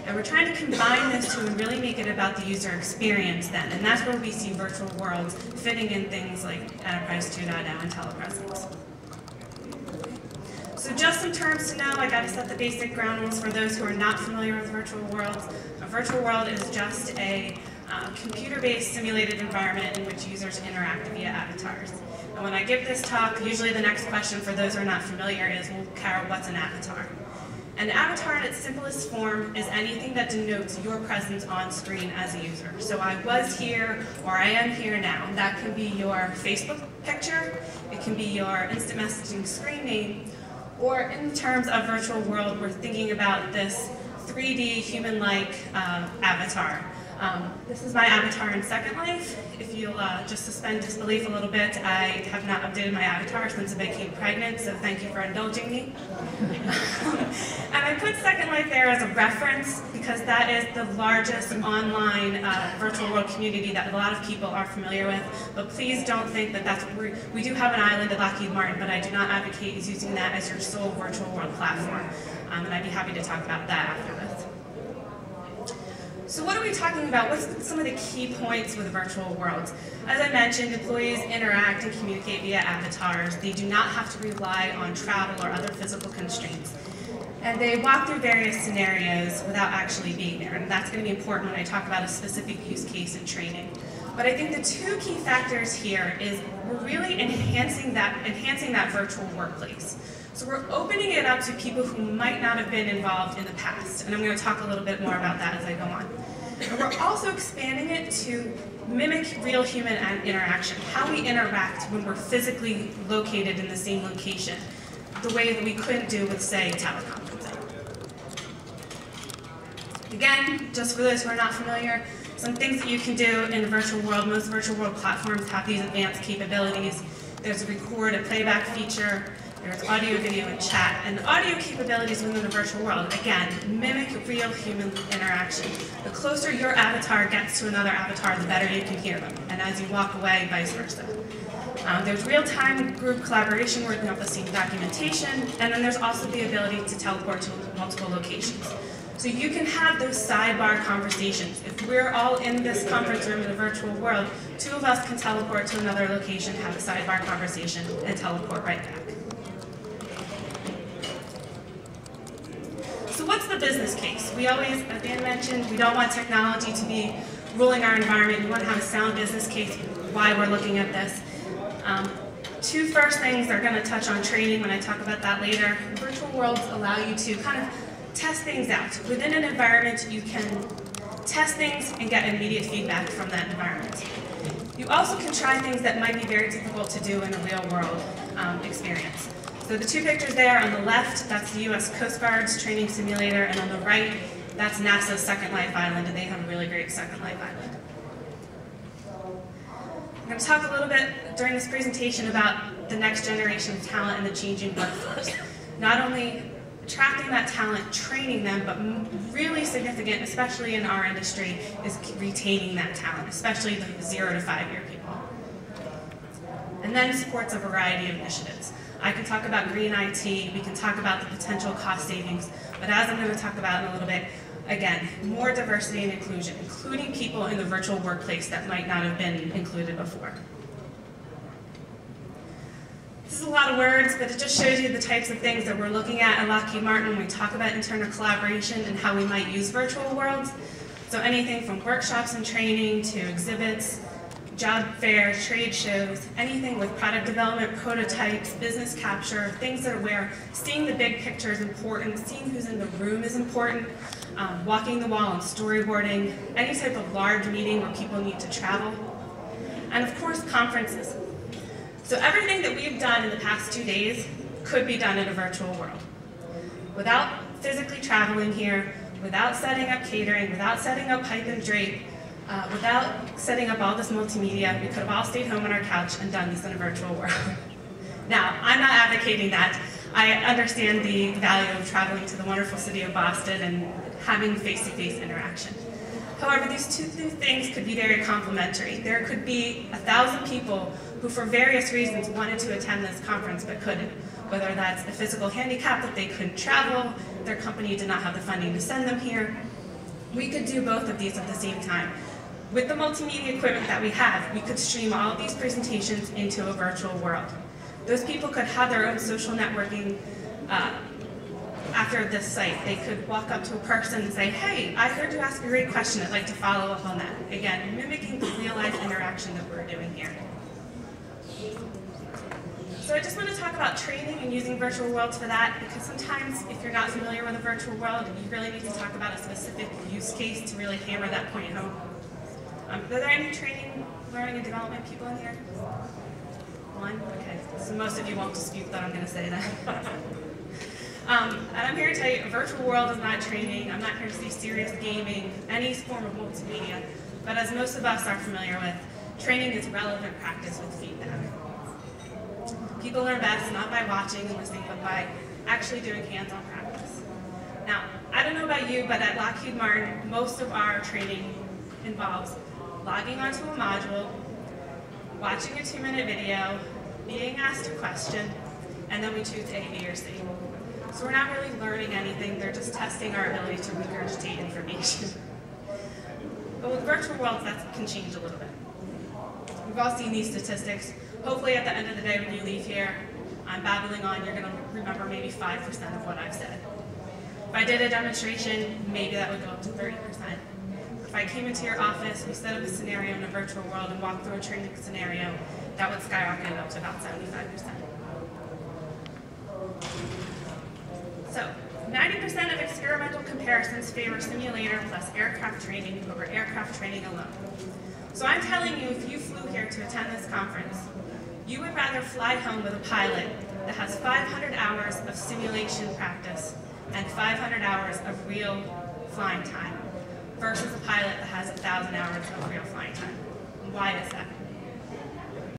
And we're trying to combine those two and really make it about the user experience then. And that's where we see virtual worlds fitting in things like Enterprise 2.0 and telepresence. So just some terms to know, I got to set the basic ground rules for those who are not familiar with virtual worlds. A virtual world is just a computer-based simulated environment in which users interact via avatars. And when I give this talk, usually the next question for those who are not familiar is, well, Carol, what's an avatar? An avatar in its simplest form is anything that denotes your presence on screen as a user. So I was here, or I am here now. That can be your Facebook picture, it can be your instant messaging screen name, or in terms of virtual world, we're thinking about this 3D human-like avatar. This is my avatar in Second Life. If you'll just suspend disbelief a little bit, I have not updated my avatar since I became pregnant, so thank you for indulging me. And I put Second Life there as a reference because that is the largest online virtual world community that a lot of people are familiar with. But please don't think that that's what we do have an island at Lockheed Martin, but I do not advocate using that as your sole virtual world platform. And I'd be happy to talk about that after this. So what are we talking about? What's some of the key points with virtual worlds? As I mentioned, employees interact and communicate via avatars. They do not have to rely on travel or other physical constraints. And they walk through various scenarios without actually being there. And that's going to be important when I talk about a specific use case in training. But I think the two key factors here is we're really enhancing that virtual workplace. So we're opening it up to people who might not have been involved in the past. And I'm going to talk a little bit more about that as I go on. And we're also expanding it to mimic real human interaction, how we interact when we're physically located in the same location, the way that we couldn't do with, say, teleconferencing. Again, just for those who are not familiar, some things that you can do in the virtual world. Most virtual world platforms have these advanced capabilities. There's a record and playback feature. There's audio, video, and chat. And the audio capabilities within the virtual world, again, mimic real human interaction. The closer your avatar gets to another avatar, the better you can hear them. And as you walk away, vice versa. There's real-time group collaboration working off the same documentation. And then there's also the ability to teleport to multiple locations. So you can have those sidebar conversations. If we're all in this conference room in the virtual world, two of us can teleport to another location, have a sidebar conversation, and teleport right back. So what's the business case? We always, as Dan mentioned, we don't want technology to be ruling our environment. We want to have a sound business case why we're looking at this. Two first things are going to touch on training when I talk about that later. Virtual worlds allow you to kind of test things out. Within an environment, you can test things and get immediate feedback from that environment. You also can try things that might be very difficult to do in a real world experience. So the two pictures there on the left, that's the US Coast Guard's training simulator, and on the right, that's NASA's Second Life Island, and they have a really great Second Life Island. I'm going to talk a little bit during this presentation about the next generation of talent and the changing workforce. Not only attracting that talent, training them, but really significant, especially in our industry, is retaining that talent, especially the 0 to 5 year people. And then supports a variety of initiatives. I can talk about green IT, we can talk about the potential cost savings, but as I'm going to talk about in a little bit, again, more diversity and inclusion, including people in the virtual workplace that might not have been included before. This is a lot of words, but it just shows you the types of things that we're looking at Lockheed Martin when we talk about internal collaboration and how we might use virtual worlds. So anything from workshops and training to exhibits, job fairs, trade shows, anything with product development, prototypes, business capture, things that are where seeing the big picture is important, seeing who's in the room is important, walking the wall and storyboarding, any type of large meeting where people need to travel, and of course conferences. So everything that we've done in the past 2 days could be done in a virtual world. Without physically traveling here, without setting up catering, without setting up pipe and drape, without setting up all this multimedia, we could have all stayed home on our couch and done this in a virtual world. Now, I'm not advocating that. I understand the value of traveling to the wonderful city of Boston and having face-to-face interaction. However, these two things could be very complementary. There could be 1,000 people who for various reasons wanted to attend this conference but couldn't, whether that's a physical handicap that they couldn't travel, their company did not have the funding to send them here, We could do both of these at the same time. With the multimedia equipment that we have, we could stream all of these presentations into a virtual world. Those people could have their own social networking after this site. They could walk up to a person and say, hey, I heard you ask a great question, I'd like to follow up on that. Again, mimicking the real-life interaction that we're doing here. So I just want to talk about training and using virtual worlds for that, because sometimes if you're not familiar with a virtual world, you really need to talk about a specific use case to really hammer that point home. Are there any training, learning, and development people in here? One? Okay. So most of you won't dispute that I'm going to say that. And I'm here to tell you, a virtual world is not training. I'm not here to see serious gaming, any form of multimedia. But as most of us are familiar with, training is relevant practice with feedback. People learn best not by watching and listening, but by actually doing hands-on practice. Now, I don't know about you, but at Lockheed Martin, most of our training involves logging onto a module, watching a 2-minute video, being asked a question, and then we choose A, B, or C. So we're not really learning anything, they're just testing our ability to regurgitate information. But with virtual worlds, that can change a little bit. We've all seen these statistics. Hopefully at the end of the day when you leave here, I'm babbling on, you're going to remember maybe 5% of what I've said. If I did a demonstration, maybe that would go up to 30%. If I came into your office, we set up a scenario in a virtual world and walked through a training scenario, that would skyrocket up to about 75%. So, 90% of experimental comparisons favor simulator plus aircraft training over aircraft training alone. So I'm telling you, if you flew here to attend this conference, you would rather fly home with a pilot that has 500 hours of simulation practice and 500 hours of real flying time versus a pilot that has 1,000 hours of real flying time. And why is that?